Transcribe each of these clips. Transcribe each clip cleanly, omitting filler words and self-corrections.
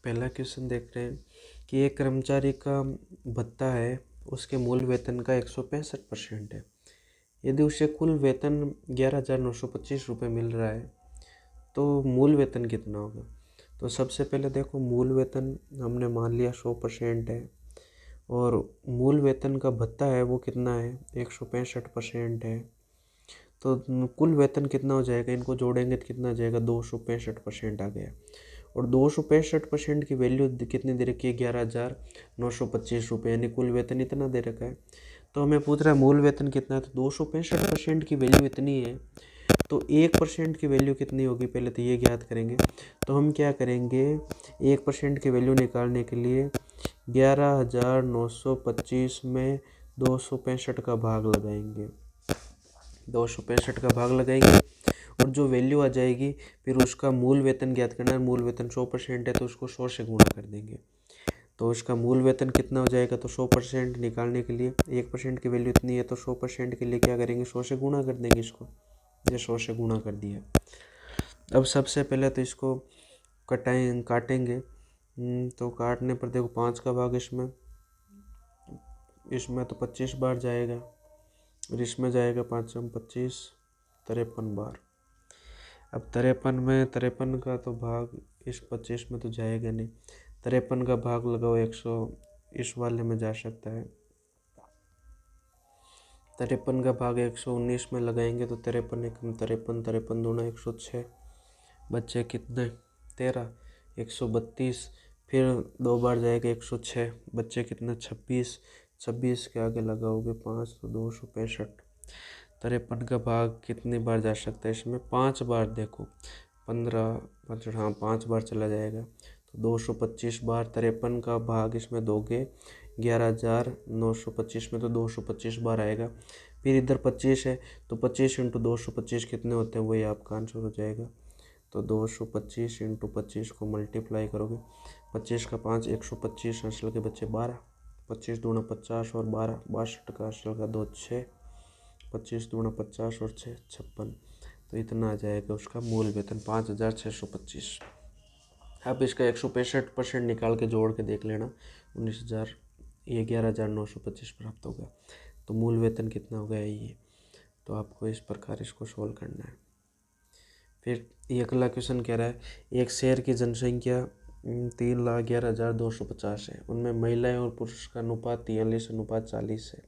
पहला क्वेश्चन देख रहे हैं कि एक कर्मचारी का भत्ता है उसके मूल वेतन का 165% है। यदि उसे कुल वेतन 11,925 रुपये मिल रहा है तो मूल वेतन कितना होगा। तो सबसे पहले देखो, मूल वेतन हमने मान लिया 100% है और मूल वेतन का भत्ता है वो कितना है, 165% है। तो कुल वेतन कितना हो जाएगा, इनको जोड़ेंगे तो कितना आ जाएगा, 265% आ गया। और 265% की वैल्यू कितनी दे रखी है, 11,925 रुपये, यानी कुल वेतन इतना दे रखा है। तो हमें पूछ रहा है मूल वेतन कितना है, तो 265% की वैल्यू इतनी है तो 1% की वैल्यू कितनी होगी, पहले तो ये ज्ञात करेंगे। तो हम क्या करेंगे, 1% की वैल्यू निकालने के लिए 11,925 में 265 का भाग लगाएंगे, 265 का भाग लगाएंगे और जो वैल्यू आ जाएगी फिर उसका मूल वेतन ज्ञात करना है। मूल वेतन 100% है तो उसको 100 से गुणा कर देंगे। तो उसका मूल वेतन कितना हो जाएगा, तो 100% निकालने के लिए 1% की वैल्यू इतनी है तो 100% के लिए क्या करेंगे, 100 से गुणा कर देंगे इसको। ये 100 से गुणा कर दिया। अब सबसे पहले तो इसको काटेंगे। तो काटने पर देखो 5 का भाग इसमें तो 25 बार जाएगा और इसमें जाएगा 5 25, 53 बार। अब 53 का तो भाग इस 25 में तो जाएगा नहीं, 53 का भाग लगाओ 100, इस वाले में जा सकता है। 53 का भाग 119 में लगाएंगे तो 53 एकम 53, 53 दूना 106, बच्चे कितने 13, 132, फिर 2 बार जाएगा 106, बच्चे कितने 26, 26 के आगे लगाओगे 5 तो 265। 53 का भाग कितनी बार जा सकता है, इसमें 5 बार, देखो 15 5, हाँ 5 बार चला जाएगा तो 225 बार। 53 का भाग इसमें दोगे 11,925 में तो 225 बार आएगा। फिर इधर 25 है तो 25 इंटू 225 कितने होते हैं, वही आपका आंसर हो जाएगा। तो 225 इंटू 25 को मल्टीप्लाई करोगे, 25 का 5 125, असल के बच्चे 12, 25 दूना 50 और 12 62 का, असल का 2 6, 25 दूना 50 और 6 56। तो इतना आ जाएगा उसका मूल वेतन 5,625। अब इसका 165% निकाल के जोड़ के देख लेना, 19,000, ये 11,925 प्राप्त होगा। तो मूल वेतन कितना हो गया ये। तो आपको इस प्रकार इसको सोल्व करना है। फिर ये अगला क्वेश्चन कह रहा है एक शहर की जनसंख्या 3,11,250 है, उनमें महिलाएं और पुरुष का अनुपात 43:40 है।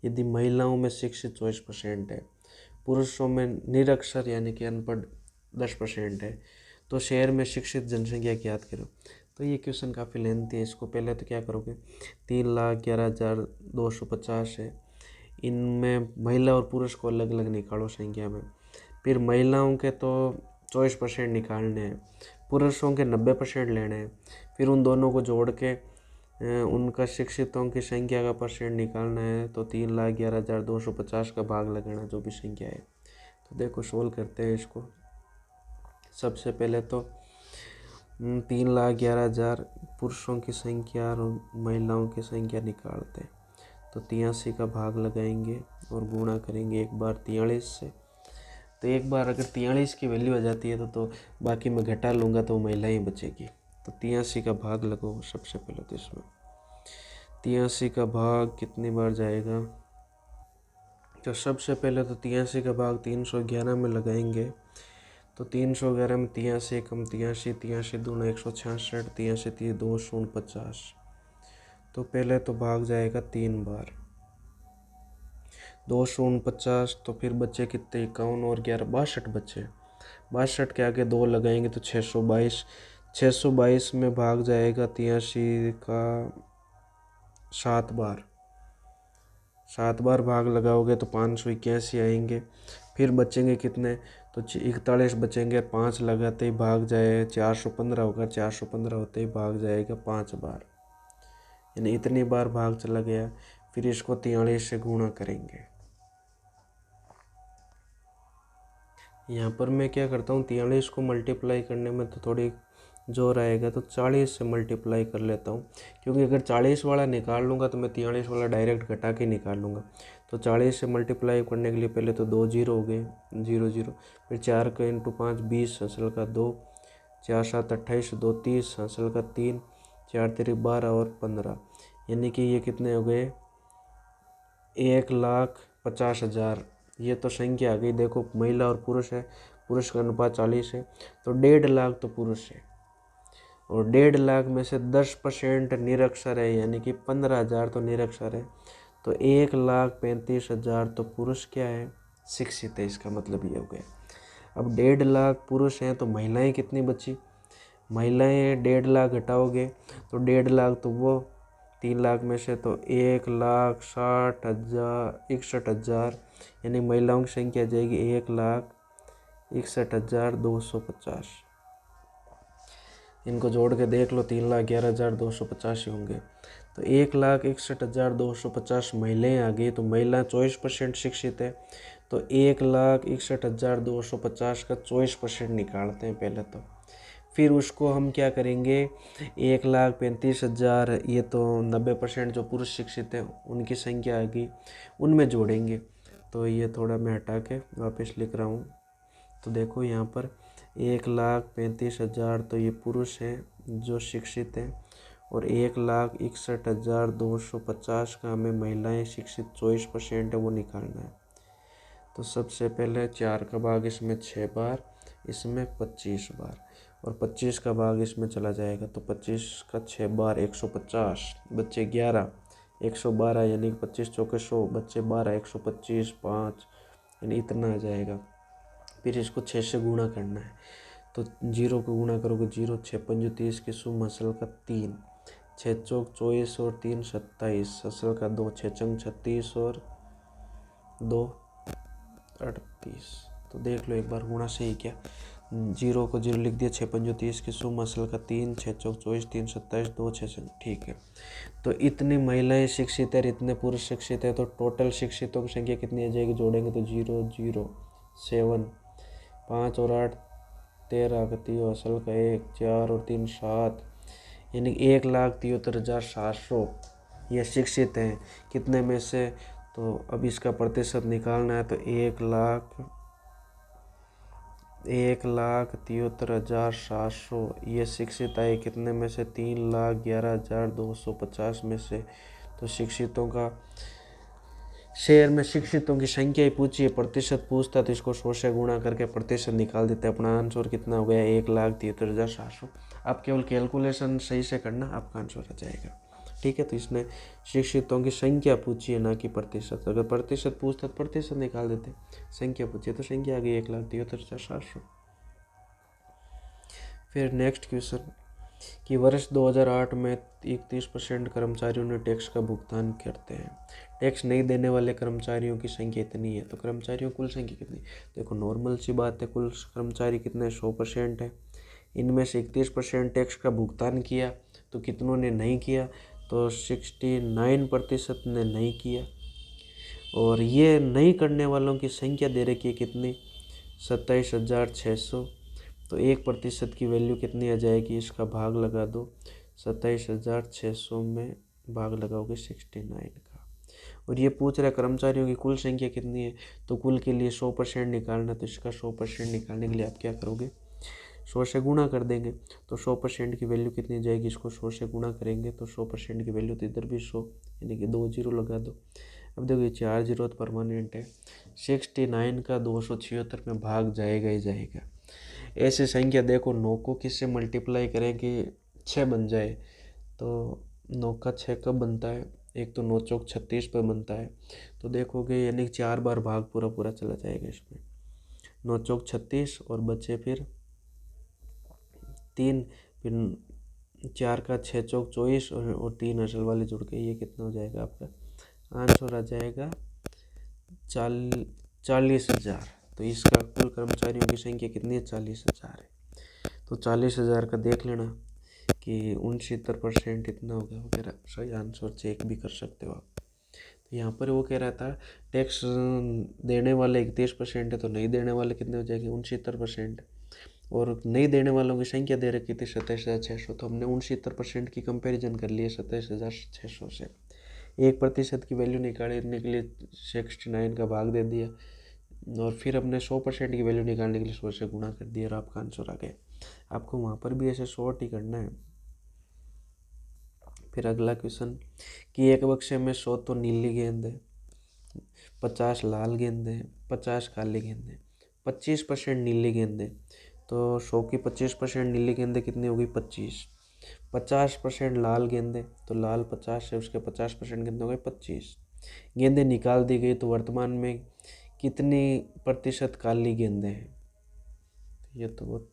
यदि महिलाओं में शिक्षित 24% है, पुरुषों में निरक्षर यानी कि अनपढ़ 10% है, तो शहर में शिक्षित जनसंख्या ज्ञात करो। तो ये क्वेश्चन काफ़ी लेंथी है, इसको पहले तो क्या करोगे, 3,11,250 है, इनमें महिला और पुरुष को अलग अलग निकालो संख्या में। फिर महिलाओं के तो 24% निकालने हैं, पुरुषों के 90% लेने हैं। फिर उन दोनों को जोड़ के उनका शिक्षितों की संख्या का परसेंट निकालना है। तो 3,11,250 का भाग लगाना जो भी संख्या है। तो देखो सोल्व करते हैं इसको। सबसे पहले तो 3,11,000 पुरुषों की संख्या और महिलाओं की संख्या निकालते हैं। तो 83 का भाग लगाएंगे और गुणा करेंगे एक बार 43 से। तो एक बार अगर 43 की वैल्यू आ जाती है तो बाकी मैं घटा लूँगा तो महिलाएं बचेगी। तो 83 का भाग लगाओ सबसे पहले। तो इसमें 83 का भाग कितनी बार जाएगा, तो सबसे पहले तो 83 का भाग 311 में लगाएंगे। तो 311 में 83 कम 83, 83 दूना 166, 83 3 2 शून्य 50। तो पहले तो भाग जाएगा 3 बार, 2 शून्य 50। तो फिर बच्चे कितने, 51 और 11 62 बच्चे। 62 के आगे 2 लगाएंगे तो 622, 622 में भाग जाएगा 83 का 7 बार, 7 बार भाग लगाओगे तो 581 आएंगे। फिर बचेंगे कितने, तो 41 बचेंगे, 5 लगाते ही भाग जाए 415 होगा, 415 होते ही भाग जाएगा 5 बार, यानी इतनी बार भाग चला गया। फिर इसको 43 से गुणा करेंगे। यहाँ पर मैं क्या करता हूँ, 43 को मल्टीप्लाई करने में तो थोड़ी जोर आएगा, तो 40 से मल्टीप्लाई कर लेता हूँ, क्योंकि अगर 40 वाला निकाल लूँगा तो मैं 43 वाला डायरेक्ट घटा के निकाल लूँगा। तो 40 से मल्टीप्लाई करने के लिए पहले तो 2 जीरो हो गए, 0 0, फिर 4 का इंटू 5 20, असल का 2, 4 7 28, 2 30, हासिल का 3, 4 3 12 और 15, यानी कि ये कितने हो गए 1,50,000। ये तो संख्या आ गई। देखो महिला और पुरुष है, पुरुष का अनुपात 40 है, तो 1.5 लाख तो पुरुष है और 1.5 लाख में से 10% निरक्षर है, यानी कि 15,000 तो निरक्षर है। तो 1,35,000 तो पुरुष क्या है, शिक्षित है। इसका मतलब ये हो गया। अब 1.5 लाख पुरुष हैं तो महिलाएं कितनी बची, महिलाएं 1.5 लाख घटाओगे तो 1.5 लाख तो वो 3 लाख में से तो 1,60,061, यानी महिलाओं की संख्या आ जाएगी 1,61,250। इनको जोड़ के देख लो 3,11,285 ही होंगे। तो 1,61,250 महिलाएं आ गई, तो महिला 24% शिक्षित है। तो 1,61,250 का 24% निकालते हैं पहले तो, फिर उसको हम क्या करेंगे 1,35,000, ये तो 90% जो पुरुष शिक्षित है उनकी संख्या आ गई, उनमें जोड़ेंगे। तो ये थोड़ा मैं हटा के वापस लिख रहा हूँ। तो देखो यहाँ पर 1,35,000 तो ये पुरुष हैं जो शिक्षित हैं, और 1,61,250 का हमें महिलाएं शिक्षित 24% है वो निकालना है। तो सबसे पहले 4 का भाग इसमें 6 बार, इसमें 25 बार, और 25 का भाग इसमें चला जाएगा। तो 25 का 6 बार 150, बच्चे 11, 112, यानी 25 चौके 100, बच्चे 12, 125, 5, यानी इतना आ जाएगा। फिर इसको 6 से गुणा करना है, तो 0 को गुणा करोगे 0, 6 पंजे 30 की शुभ असल का 3, 6 चौक 24 और 3 27, असल का 2, 6 चंग 36 और 2 38। तो देख लो एक बार गुणा सही क्या, 0 को 0 लिख दिया, 6 पंजे 30 की शुभ असल का 3, 6 चौक 24, 3 27, 2 6 चंग, ठीक है। तो इतनी महिलाएं शिक्षित है, इतने पुरुष शिक्षित है, तो टोटल शिक्षितों की संख्या कितनी आ जाएगी, जोड़ेंगे तो 0 0 7, 5 और 8 13, गति असल का 1, 4 और 3 7, यानी 1,73,700 ये शिक्षित हैं। कितने में से, तो अब इसका प्रतिशत निकालना है। तो 1,73,700 ये शिक्षित आए, कितने में से 3,11,250 में से। तो शिक्षितों का शहर में शिक्षितों की संख्या ही पूछी है, प्रतिशत पूछता तो इसको 100 से गुणा करके प्रतिशत निकाल देते। अपना आंसर कितना हो गया 1,73,700। आप केवल कैलकुलेशन सही से करना, आपका आंसर आ जाएगा। ठीक है, तो इसने शिक्षितों की संख्या पूछी है ना कि प्रतिशत। अगर प्रतिशत पूछता तो प्रतिशत निकाल देते, संख्या पूछी तो संख्या आ गई 1,73,700। फिर नेक्स्ट क्वेश्चन कि वर्ष 2008 में 31% कर्मचारियों ने टैक्स का भुगतान करते हैं। टैक्स नहीं देने वाले कर्मचारियों की संख्या इतनी है। तो कर्मचारियों कुल संख्या कितनी, देखो नॉर्मल सी बात है, कुल कर्मचारी कितने 100% है। इनमें से 31% टैक्स का भुगतान किया, तो कितनों ने नहीं किया, तो 69% ने नहीं किया। और ये नहीं करने वालों की संख्या दे रखी है कितनी, 27,600। तो 1% की वैल्यू कितनी आ जाएगी, इसका भाग लगा दो, 27,600 में भाग लगाओगे 69 का। और ये पूछ रहा है कर्मचारियों की कुल संख्या कितनी है, तो कुल के लिए 100% निकालना। तो इसका 100% निकालने के लिए आप क्या करोगे, 100 से गुणा कर देंगे। तो 100% की वैल्यू कितनी जाएगी, इसको 100 से गुणा करेंगे तो 100% की वैल्यू तो इधर भी 100, यानी कि 2 जीरो लगा दो। अब देखो ये 4 जीरो तो परमानेंट है, 69 का 276 में भाग जाएगा ही जाएगा। ऐसे संख्या देखो 9 को किससे मल्टीप्लाई करें कि 6 बन जाए, तो 9 का 6 कब बनता है, एक तो 9 चौक 36 पर बनता है। तो देखोगे यानी 4 बार भाग पूरा पूरा चला जाएगा इसमें, 9 चौक 36 और बचे फिर 3, फिर 4 का 6 चौक 24 और 3 असल वाले जुड़ के ये कितना हो जाएगा, आपका आंसर आ जाएगा 40,000। तो इसका कुल कर्मचारियों की संख्या कितनी है, 40,000 है। तो 40,000 का देख लेना कि 69% इतना हो गया वगैरह, सही आंसर चेक भी कर सकते हो आप। तो यहाँ पर वो कह रहा था टैक्स देने वाले 31% है, तो नहीं देने वाले कितने हो जाएंगे 69%, और नहीं देने वालों की संख्या दे रखी थी 27,600। तो हमने 69% की कंपैरिजन कर लिए 27,600 से। 1% की वैल्यू निकालने के लिए 69 का भाग दे दिया, और फिर हमने 100% की वैल्यू निकालने के लिए 100 से गुणा कर दिया और आपका आंसर आ गया। आपको वहाँ पर भी ऐसे शॉर्ट ही करना है। फिर अगला क्वेश्चन कि एक बक्से में 100 तो नीली गेंद है, 50 लाल गेंद है, 50 काली गेंद है, 25% नीली गेंद है। तो 100 की 25% नीली गेंदें कितनी होगी? 25। 50% लाल गेंदें, तो लाल 50 है, उसके 50% कितने हो गए? 25 गेंदें निकाल दी गई। तो वर्तमान में कितनी प्रतिशत काली गेंदें हैं? ये तो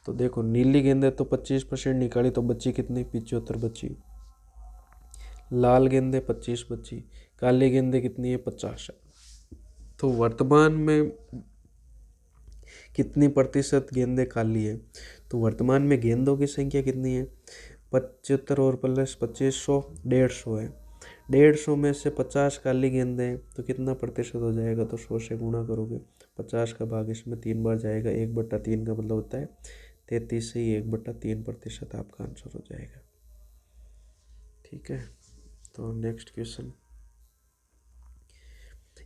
देखो, नीली गेंदें तो 25% निकाली, तो बची कितनी? 75 बची। लाल गेंदें 25 बची, काली गेंदें कितनी है? 50 है। तो वर्तमान में कितनी प्रतिशत गेंदें काली है? तो वर्तमान में गेंदों की संख्या कितनी है? 75 और प्लस 25, 150 है। 150 में से 50 काली गेंदें हैं, तो कितना प्रतिशत हो जाएगा? तो 100 से गुणा करोगे, 50 का भाग इसमें 3 बार जाएगा, 1/3 का मतलब होता है 33 से ही 1/3% आपका आंसर हो जाएगा। ठीक है, तो नेक्स्ट क्वेश्चन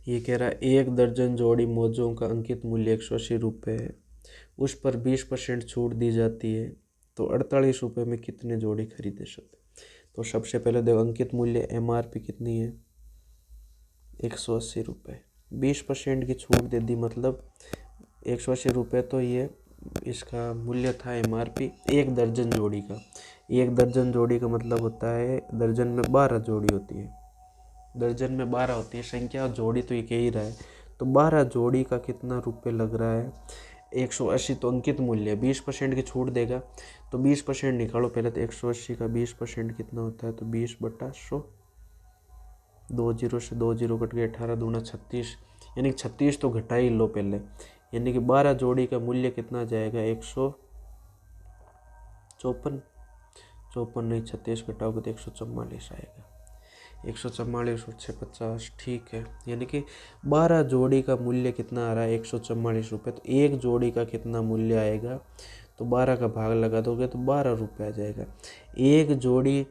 ये कह रहा है 1 दर्जन जोड़ी मोजों का अंकित मूल्य 180 रुपये है, उस पर 20% छूट दी जाती है, तो 48 रुपये में कितने जोड़ी खरीदे सकते? तो सबसे पहले देखो, अंकित मूल्य MRP कितनी है? 180 रुपये। 20% की छूट दे दी, मतलब 180 रुपये, तो ये इसका मूल्य था MRP 1 दर्जन जोड़ी का। 1 दर्जन जोड़ी का मतलब होता है दर्जन में 12 जोड़ी होती है, दर्जन में 12 होती है संख्या, जोड़ी तो ये कह ही रहा है। तो 12 जोड़ी का कितना रुपये लग रहा है? 180। तो अंकित मूल्य 20% की छूट देगा, तो 20% निकालो पहले। तो 180 का 20% कितना होता है? तो 20/100। 2 जीरो से 2 जीरो कट गए, 18 दूना 36, यानी कि 36 तो घटा ही लो पहले। यानी कि 12 जोड़ी का मूल्य कितना जाएगा? 154। 54 नहीं, 36 घटाओगे तो 144 आएगा। 144 और 650, ठीक है। यानी कि 12 जोड़ी का मूल्य कितना आ रहा है? 144 रुपये। तो एक जोड़ी का कितना मूल्य आएगा? तो 12 का भाग लगा दोगे तो 12 रुपये आ जाएगा। एक जोड़ी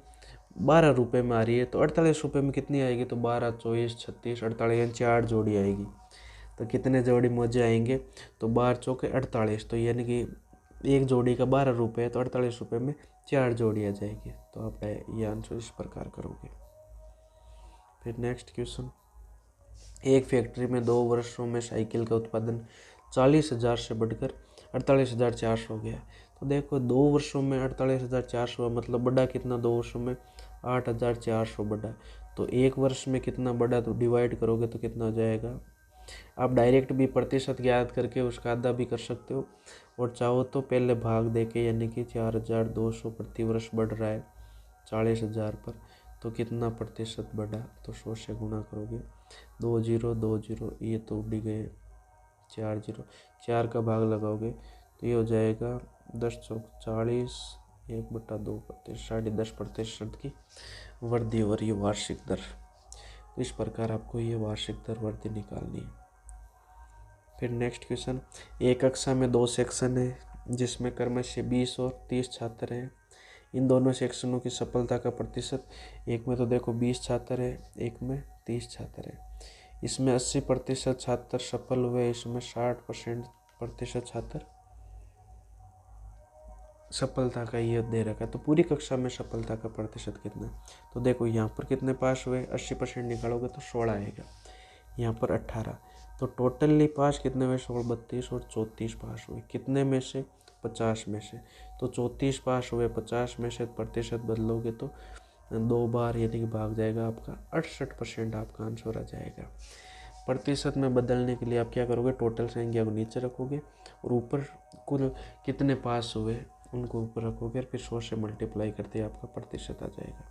12 रुपये में आ रही है, तो 48 रुपये में कितनी आएगी? तो 12, 24, 36, 48, यानी 4 जोड़ी आएगी। तो कितने जोड़ी मोजे आएंगे? तो 12 चौके 48, तो यानी कि एक जोड़ी का 12 रुपये है, तो 48 रुपये में 4 जोड़ी आ जाएगी। तो आप ये आंसर इस प्रकार करोगे। फिर नेक्स्ट क्वेश्चन, एक फैक्ट्री में 2 वर्षों में साइकिल का उत्पादन 40,000 से बढ़कर 48,400 हो गया। तो देखो, 2 वर्षों में 48,400, मतलब बढ़ा कितना? 2 वर्षों में 8,400 बढ़ा। तो एक वर्ष में कितना बढ़ा? तो डिवाइड करोगे तो कितना हो जाएगा? आप डायरेक्ट भी प्रतिशत ज्ञात करके उसका आधा भी कर सकते हो, और चाहो तो पहले भाग देके, यानी कि 4,200 प्रति वर्ष बढ़ रहा है 40,000 पर, तो कितना प्रतिशत बढ़ा? तो 100 से गुणा करोगे, 2 जीरो 2 जीरो, ये तो उड़ गए 4 जीरो, 4 का भाग लगाओगे तो ये हो जाएगा 10 चौक 40, 1/2%, 10.5% की वृद्धि हो रही है वार्षिक दर। तो इस प्रकार आपको ये वार्षिक दर वृद्धि निकालनी है। फिर नेक्स्ट क्वेश्चन, एक कक्षा में 2 सेक्शन है जिसमें क्रमशः 20 और 30 छात्र हैं। इन दोनों सेक्शनों की सफलता का प्रतिशत, एक में तो देखो 20 छात्र है, एक में 30 छात्र है। इसमें 80% छात्र सफल हुए, इसमें 60% छात्र सफलता का ये दे रखा है। तो पूरी कक्षा में सफलता का प्रतिशत कितना है? तो देखो, यहाँ पर कितने पास हुए? 80% निकालोगे तो 16 आएगा, यहाँ पर 18। तो टोटली पास कितने में? 16, 32 और 34 पास हुए। कितने में से? 50 में से। तो 34 पास हुए, 50 में से प्रतिशत बदलोगे तो 2 बार, यानी कि भाग जाएगा आपका 68%, आपका आंसर आ जाएगा। प्रतिशत में बदलने के लिए आप क्या करोगे? टोटल संख्या को नीचे रखोगे और ऊपर कुल कितने पास हुए उनको ऊपर रखोगे, फिर 100 से मल्टीप्लाई करते आपका प्रतिशत आ जाएगा।